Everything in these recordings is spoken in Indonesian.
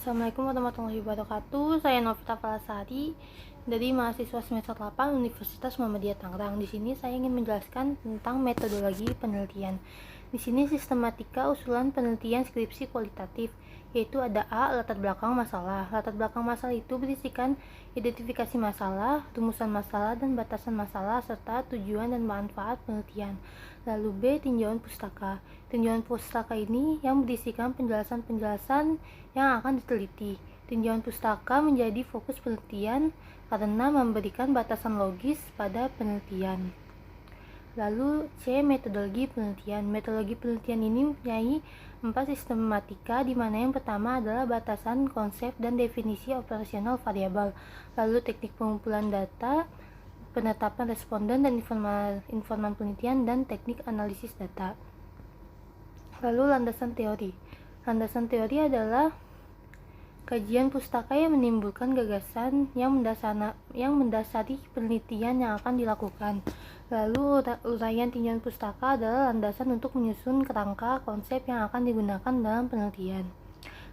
Assalamualaikum warahmatullahi wabarakatuh. Saya Novita Falasari dari mahasiswa semester 8 Universitas Muhammadiyah Tangerang. Di sini saya ingin menjelaskan tentang metodologi penelitian. Di sini sistematika usulan penelitian skripsi kualitatif, yaitu ada A, latar belakang masalah. Latar belakang masalah itu berisikan identifikasi masalah, rumusan masalah dan batasan masalah serta tujuan dan manfaat penelitian. Lalu B, tinjauan pustaka. Tinjauan pustaka ini yang berisikan penjelasan-penjelasan yang akan diteliti. Tinjauan pustaka menjadi fokus penelitian karena memberikan batasan logis pada penelitian. Lalu C, metodologi penelitian. Metodologi penelitian ini mempunyai 4 sistematika, di mana yang pertama adalah batasan, konsep, dan definisi operasional variabel. Lalu teknik pengumpulan data, penetapan responden dan informan penelitian, dan teknik analisis data. Lalu landasan teori. Landasan teori adalah kajian pustaka yang menimbulkan gagasan yang mendasari penelitian yang akan dilakukan. Lalu uraian tinjauan pustaka adalah landasan untuk menyusun kerangka konsep yang akan digunakan dalam penelitian.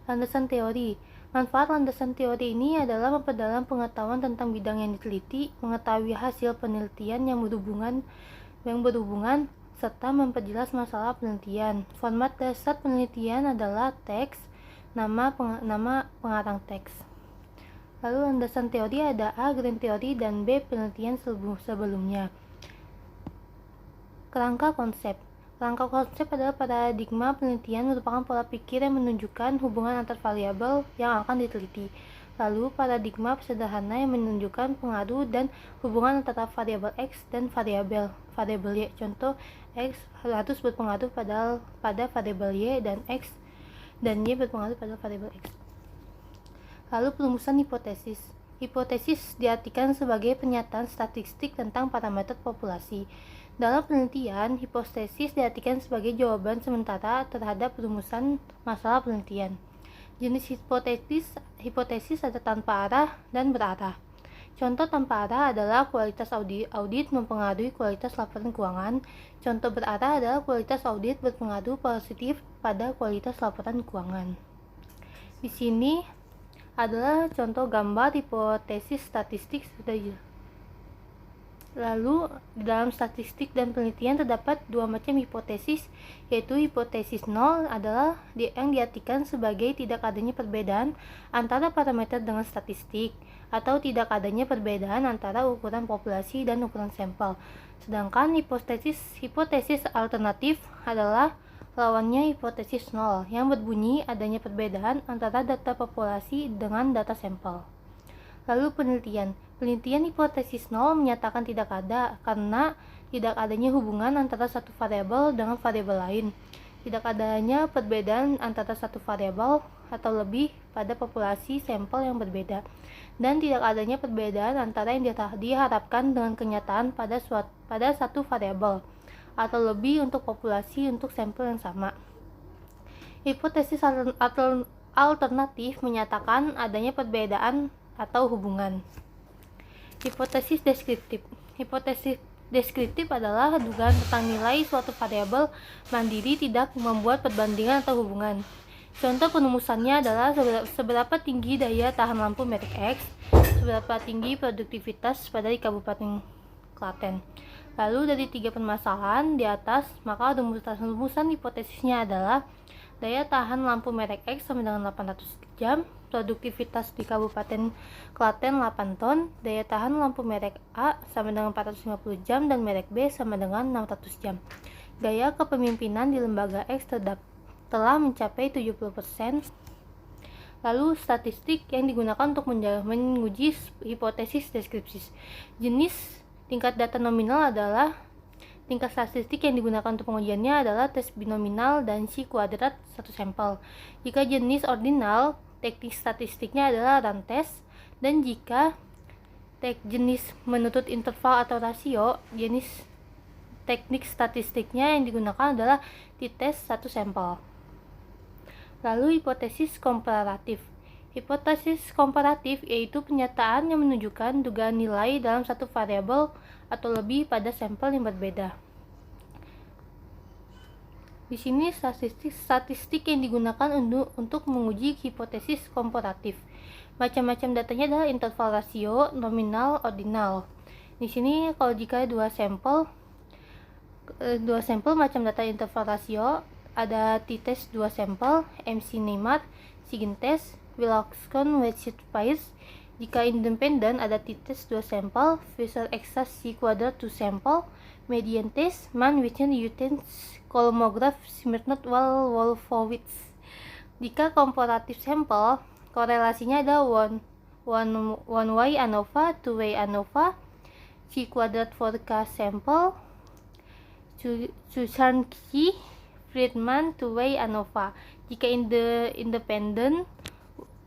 Landasan teori. Manfaat landasan teori ini adalah memperdalam pengetahuan tentang bidang yang diteliti, mengetahui hasil penelitian yang berhubungan, serta memperjelas masalah penelitian. Format dasar penelitian adalah teks, nama pengarang teks. Lalu landasan teori ada A, grand teori, dan B, penelitian sebelumnya. Kerangka konsep. Kerangka konsep adalah paradigma penelitian, merupakan pola pikir yang menunjukkan hubungan antar variabel yang akan diteliti. Lalu paradigma sederhana yang menunjukkan pengaruh dan hubungan antara variabel X dan variabel Y. Contoh, X harus berpengaruh pada variabel Y dan X dan Y berpengaruh pada variabel X. Lalu perumusan hipotesis. Hipotesis diartikan sebagai pernyataan statistik tentang parameter populasi. Dalam penelitian, hipotesis diartikan sebagai jawaban sementara terhadap rumusan masalah penelitian. Jenis hipotesis ada tanpa arah dan berarah. Contoh tanpa arah adalah kualitas audit mempengaruhi kualitas laporan keuangan. Contoh berarah adalah kualitas audit berpengaruh positif pada kualitas laporan keuangan. Di sini adalah contoh gambar hipotesis statistik. Lalu, di dalam statistik dan penelitian terdapat dua macam hipotesis, yaitu hipotesis nol adalah yang diartikan sebagai tidak adanya perbedaan antara parameter dengan statistik, atau tidak adanya perbedaan antara ukuran populasi dan ukuran sampel. Sedangkan hipotesis alternatif adalah lawannya hipotesis nol, yang berbunyi adanya perbedaan antara data populasi dengan data sampel. Lalu penelitian hipotesis nol menyatakan tidak ada karena tidak adanya hubungan antara satu variabel dengan variabel lain, tidak adanya perbedaan antara satu variabel atau lebih pada populasi sampel yang berbeda, dan tidak adanya perbedaan antara yang diharapkan dengan kenyataan pada satu variabel atau lebih untuk populasi untuk sampel yang sama. Hipotesis alternatif menyatakan adanya perbedaan atau hubungan. Hipotesis deskriptif. Hipotesis deskriptif adalah dugaan tentang nilai suatu variabel mandiri tidak membuat perbandingan atau hubungan. Contoh penumusannya adalah seberapa tinggi daya tahan lampu merek X, seberapa tinggi produktivitas pada di Kabupaten Klaten. Lalu dari 3 permasalahan di atas, maka rumusan hipotesisnya adalah daya tahan lampu merek X sama dengan 800 jam, produktivitas di Kabupaten Klaten 8 ton, daya tahan lampu merek A sama dengan 450 jam, dan merek B sama dengan 600 jam. Gaya kepemimpinan di lembaga X telah mencapai 70%. Lalu statistik yang digunakan untuk menguji hipotesis deskriptif. Jenis tingkat data nominal adalah tingkat statistik yang digunakan untuk pengujiannya adalah tes binominal dan chi kuadrat satu sampel. Jika jenis ordinal, teknik statistiknya adalah run test, dan jika jenis menurut interval atau rasio, jenis teknik statistiknya yang digunakan adalah t-test satu sampel. Lalu hipotesis komparatif. Hipotesis komparatif yaitu pernyataan yang menunjukkan dugaan nilai dalam satu variabel atau lebih pada sampel yang berbeda. Di sini statistik yang digunakan untuk menguji hipotesis komparatif. Macam-macam datanya adalah interval rasio, nominal, ordinal. Di sini kalau jika dua sampel macam data interval rasio, ada t-test 2 sampel, MC-Neymar, SIGINTEST, Wilcoxon, Wedgwood Pairs. Jika independen, ada t-test 2 sampel, Fisher-Exas C-Quadrat 2 sampel, median test, Mann, Witten, Utens, Kolmogorov, Smirnov, Wolfowitz. Jika komparatif sampel, korelasinya ada one way ANOVA, two way ANOVA, C-Quadrat for K sampel, Suchanski, Friedman, two way ANOVA. Jika independent,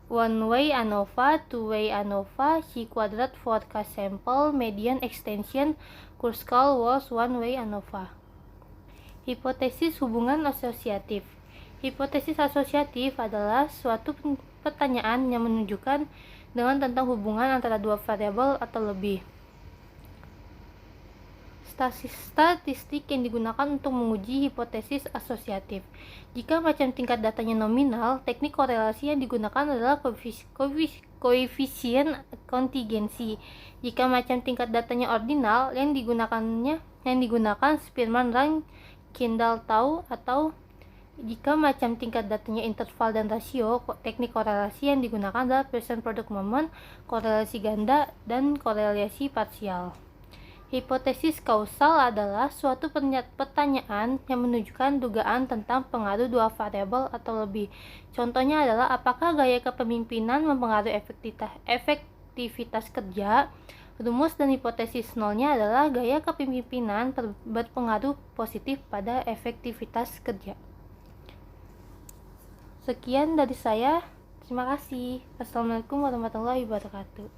one way ANOVA, two way ANOVA, C-Quadrat for K sampel, median extension, Kruskal was one way ANOVA. Hipotesis hubungan asosiatif. Hipotesis asosiatif adalah suatu pertanyaan yang menunjukkan dengan tentang hubungan antara dua variabel atau lebih. Statistik yang digunakan untuk menguji hipotesis asosiatif. Jika macam tingkat datanya nominal, teknik korelasi yang digunakan adalah koefisien kontingensi. Jika macam tingkat datanya ordinal, yang digunakan Spearman-Rank, Kendall-Tau, atau jika macam tingkat datanya interval dan rasio, teknik korelasi yang digunakan adalah percent product moment, korelasi ganda, dan korelasi parsial. Hipotesis kausal adalah suatu pertanyaan yang menunjukkan dugaan tentang pengaruh dua variabel atau lebih. Contohnya adalah apakah gaya kepemimpinan mempengaruhi efektivitas kerja. Rumus dan hipotesis nolnya adalah gaya kepemimpinan berpengaruh positif pada efektivitas kerja. Sekian dari saya. Terima kasih. Assalamualaikum warahmatullahi wabarakatuh.